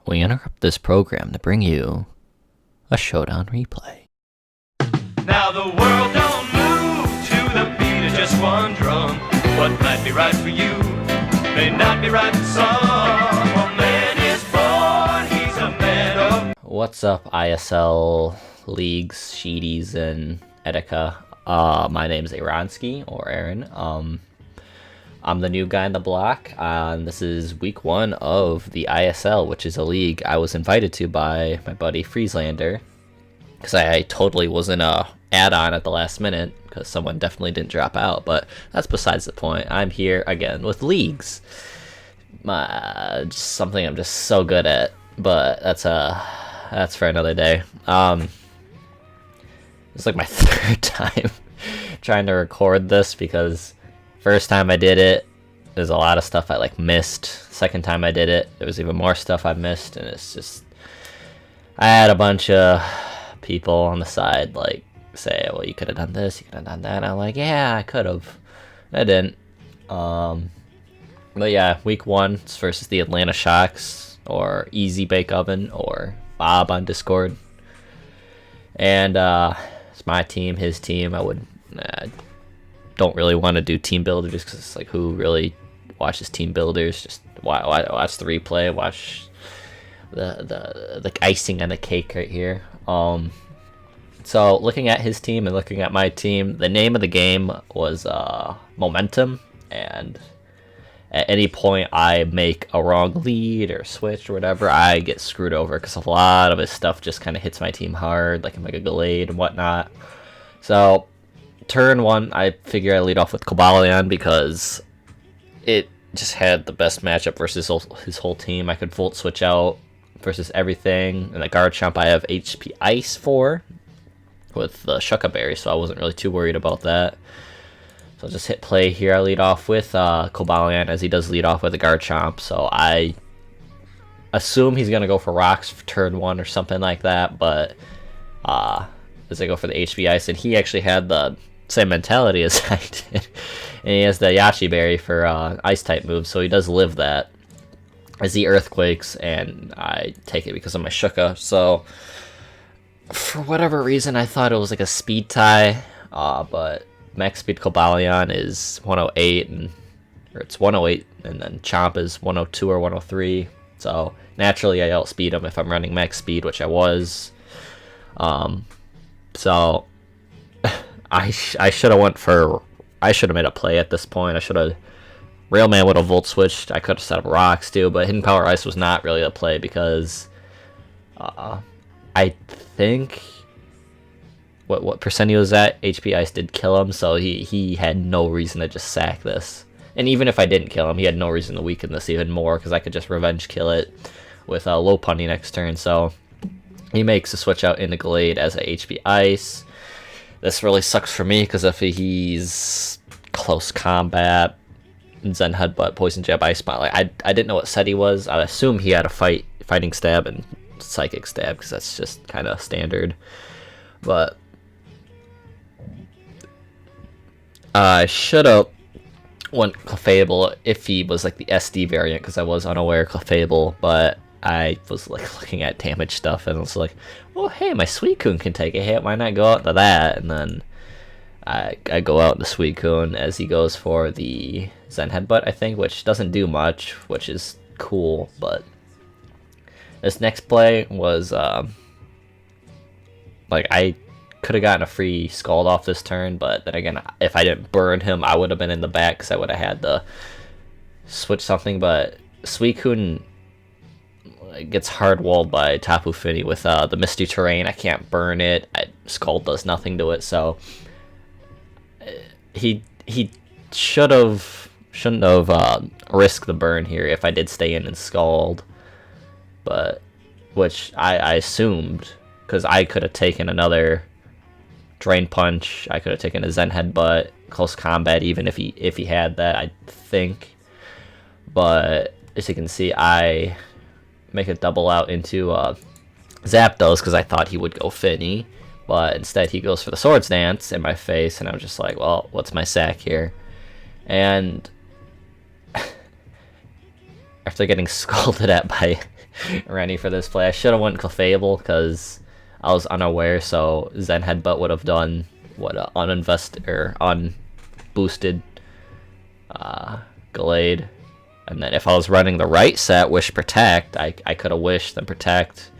We interrupt this program to bring you a showdown replay. Now the world don't move to the beat of just one drum. What might be right for you may not be right for some. A man is born, he's a man of... What's up, ISL leagues, Sheeties, and Etika? My name is Aronskii, or Aaron. I'm the new guy on the block, and this is week 1 of the ISL, which is a league I was invited to by my buddy Frieslander, because I totally wasn't a add-on at the last minute, because someone definitely didn't drop out, but that's besides the point. I'm here again with leagues. Just something I'm just so good at, but that's for another day. It's like my third time trying to record this, because first time I did it, there's a lot of stuff I missed. Second time I did it, there was even more stuff I missed, and it's just, I had a bunch of people on the side say, well, you could have done this, you could have done that. And I'm like, yeah, I could have. I didn't. But yeah, week 1 is versus the Atlanta Shocks, or Easy Bake Oven, or Bob on Discord. And it's my team, his team. I don't really want to do team builder just because it's like, who really watches team builders? Just watch the replay, watch the icing on the cake right here. So looking at his team and looking at my team, the name of the game was Momentum, and at any point I make a wrong lead or switch or whatever, I get screwed over, because a lot of his stuff just kind of hits my team hard, like a Glade and whatnot. So turn 1, I figure I lead off with Cobalion, because it just had the best matchup versus his whole team. I could Volt Switch out versus everything, and the Garchomp I have HP Ice for with the Shucca Berry, so I wasn't really too worried about that. So I'll just hit play here. I lead off with Cobalion, as he does lead off with a Garchomp, so I assume he's going to go for Rocks for turn 1 or something like that, but as I go for the HP Ice, and he actually had the same mentality as I did, and he has the Yachi Berry for Ice type moves, so he does live that as he Earthquakes, and I take it because of my Shucca. So for whatever reason, I thought it was like a speed tie, but max speed Cobalion is 108, or it's 108, and then Chomp is 102 or 103. So naturally, I outspeed him if I'm running max speed, which I was. So I should have made a play at this point. I should have. Railman would have Volt Switched. I could have set up Rocks too, but Hidden Power Ice was not really a play, because I think what percent he was at, HP Ice did kill him, so he had no reason to just sack this. And even if I didn't kill him, he had no reason to weaken this even more, because I could just revenge kill it with Lopunny next turn. So he makes a switch out into Glade as a HP Ice. This really sucks for me, because if he's close combat, Zen Headbutt, Poison Jab, Ice Smile, I didn't know what set he was. I assume he had a Fighting Stab and Psychic Stab, because that's just kind of standard. But I should have went Clefable if he was like the SD variant, because I was unaware of Clefable, but I was looking at damage stuff, and I was like, well, hey, my Suicune can take a hit, why not go out to that? And then I go out to Suicune as he goes for the Zen Headbutt, I think, which doesn't do much, which is cool. But this next play was I could have gotten a free Scald off this turn, but then again, if I didn't burn him, I would have been in the back, because I would have had to switch something. But Suicune gets hard walled by Tapu Fini with the Misty Terrain. I can't burn it. Scald does nothing to it, so he shouldn't have risked the burn here if I did stay in and Scald, but which I assumed, because I could have taken another Drain Punch. I could have taken a Zen Headbutt, close combat, even if he had that, I think. But as you can see, I make a double out into Zapdos, because I thought he would go Finny, but instead he goes for the Swords Dance in my face, and I'm just like, well, what's my sack here? And after getting scolded at by ready for this play. I should have went Clefable because I was unaware, so Zen Headbutt would have done what uninvested or unboosted Gallade. And then if I was running the right set, Wish Protect, I could have Wished then Protect.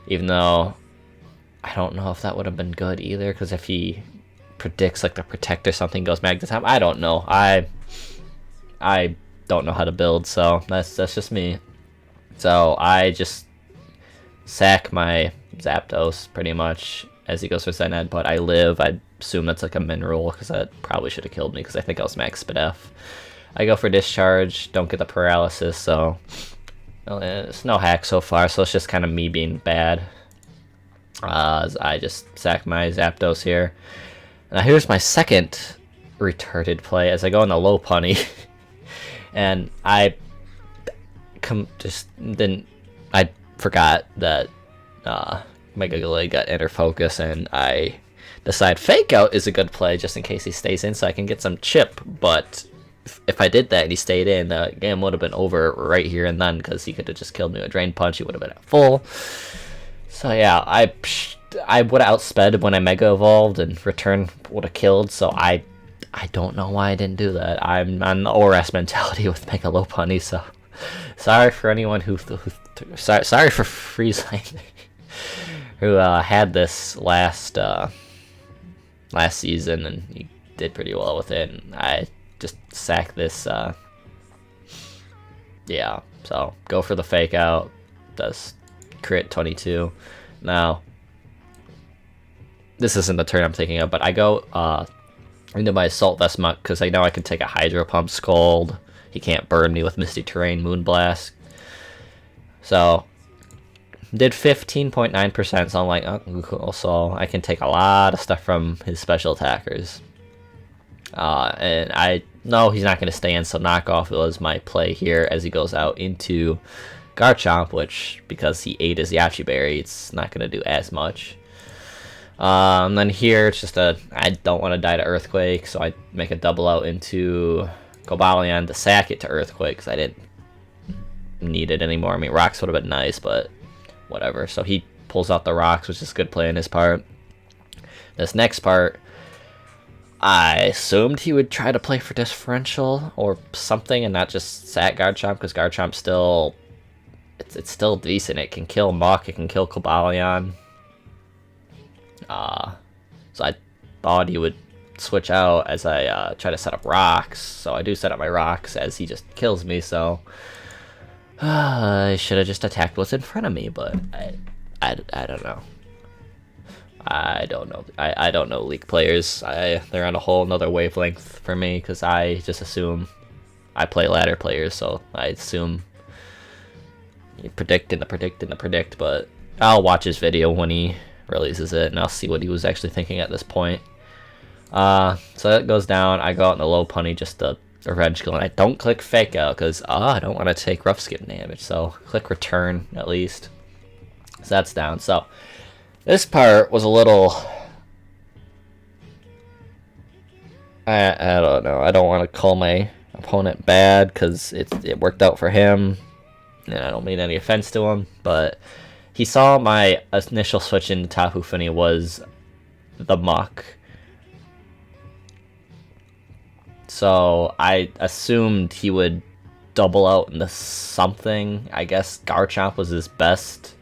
Even though I don't know if that would have been good either, because if he predicts like the Protect or something goes Magnetism, I don't know. I don't know how to build, so that's just me. So I just sack my Zapdos pretty much as he goes for Zen Headbutt. I live. I assume that's like a mineral because that probably should have killed me because I think I was max Speed F. I go for Discharge, don't get the paralysis, so it's no hack so far, so it's just kind of me being bad. I just sack my Zapdos here. Now here's my second retarded play as I go in the Lopunny. And I forgot that Mega Gallade got Inner Focus, and I decide Fake Out is a good play just in case he stays in so I can get some chip, but if I did that and he stayed in, the game would have been over right here and then because he could have just killed me with Drain Punch. He would have been at full. So yeah, I would have outsped when I Mega Evolved and Return would have killed, so I don't know why I didn't do that. I'm on the ORS mentality with Mega Lopunny, so sorry for anyone sorry for Freezeline who had this last season and he did pretty well with it, and I just sack this. Yeah, so go for the Fake Out. Does crit 22. Now this isn't the turn I'm thinking of, but I go into my Assault Vest Muck because I know I can take a Hydro Pump, Scald. He can't burn me with Misty Terrain, Moonblast. So did 15.9%, so I'm like, oh, cool. So I can take a lot of stuff from his special attackers. And I know he's not going to stay in, so Knockoff was my play here as he goes out into Garchomp, which, because he ate his Yachi Berry, it's not going to do as much. And then here, it's just I don't want to die to Earthquake, so I make a double out into Cobalion to sack it to Earthquake, because I didn't need it anymore. I mean, Rocks would have been nice, but whatever. So he pulls out the Rocks, which is good play in his part. This next part, I assumed he would try to play for Differential or something and not just sack Garchomp, because Garchomp still, it's still decent. It can kill Muk, it can kill Cobalion. So I thought he would switch out as I try to set up Rocks. So I do set up my Rocks as he just kills me, so I should have just attacked what's in front of me, but I don't know. I don't know. I don't know League players. They're on a whole nother wavelength for me because I just assume I play ladder players, so I assume you predict and the predict and the predict, but I'll watch his video when he releases it and I'll see what he was actually thinking at this point. So that goes down. I go out in the Lopunny just to revenge kill, and I don't click Fake Out because I don't want to take rough skin damage, so click Return at least. So that's down. So this part was a little, I don't know. I don't want to call my opponent bad because it worked out for him, and I don't mean any offense to him, but he saw my initial switch into Tapu Fini was the Muk. So I assumed he would double out into something. I guess Garchomp was his best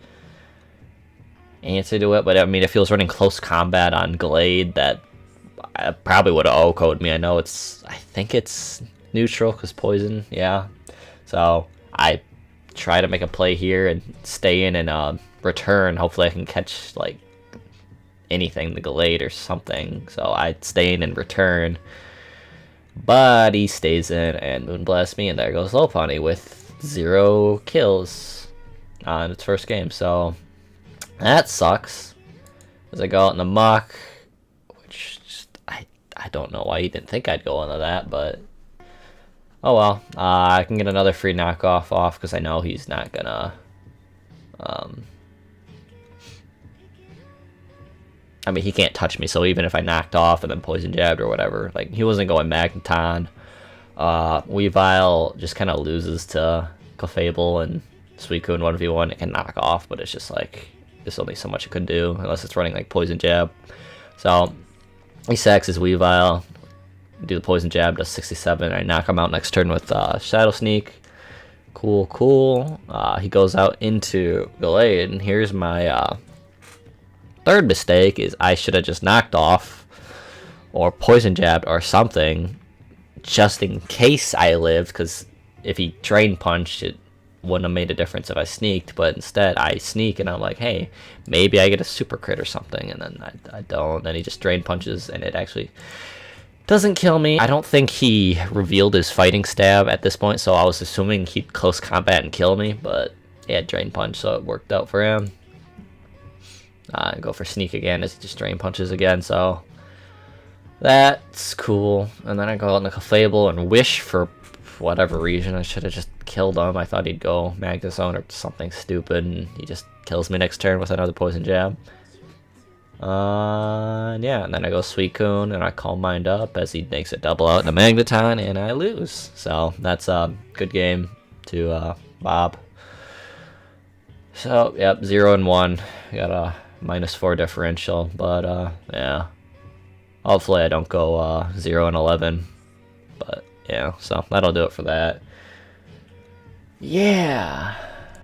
answer to it, but I mean, if he was running close combat on Gallade, that I probably would have OHKO'd me. I think it's neutral because poison, yeah. So I try to make a play here and stay in and return. Hopefully I can catch like anything, the Gallade or something. So I stay in and return, but he stays in and Moonblast me, and there goes Lopunny with 0 kills on its first game. So that sucks. As I go out in the Muk, which just, I don't know why he didn't think I'd go into that, but oh well. I can get another free knockoff off because I know he's not gonna. I mean, he can't touch me, so even if I knocked off and then poison jabbed or whatever, like he wasn't going Magneton. Weavile just kind of loses to Clefable, and Suicune 1v1, it can knock off, but it's just like, there's only so much it can do, unless it's running like Poison Jab. So, he sacks his Weavile, do the Poison Jab, does 67, I knock him out next turn with Shadow Sneak. Cool. He goes out into Gallade, and here's my third mistake, is I should have just knocked off, or Poison Jabbed, or something, just in case I lived, because if he Drain Punched, it wouldn't have made a difference if I sneaked, but instead I sneak, and I'm like, hey, maybe I get a super crit or something, and then I don't, then he just Drain Punches, and it actually doesn't kill me. I don't think he revealed his Fighting Stab at this point, so I was assuming he'd close combat and kill me, but he had Drain Punch, so it worked out for him. Go for Sneak again as he just Drain Punches again, so that's cool. And then I go out in the Clefable and wish, for whatever reason. I should have just killed him. I thought he'd go Magnezone or something stupid, and he just kills me next turn with another Poison Jab. Yeah, and then I go Suicune, and I Calm Mind up as he makes it double out in the Magneton, and I lose. So that's a good game to Bob. So, yep, 0 and 1. Got a -4 differential, but yeah. Hopefully I don't go 0 and 11. But yeah, so that'll do it for that. Yeah.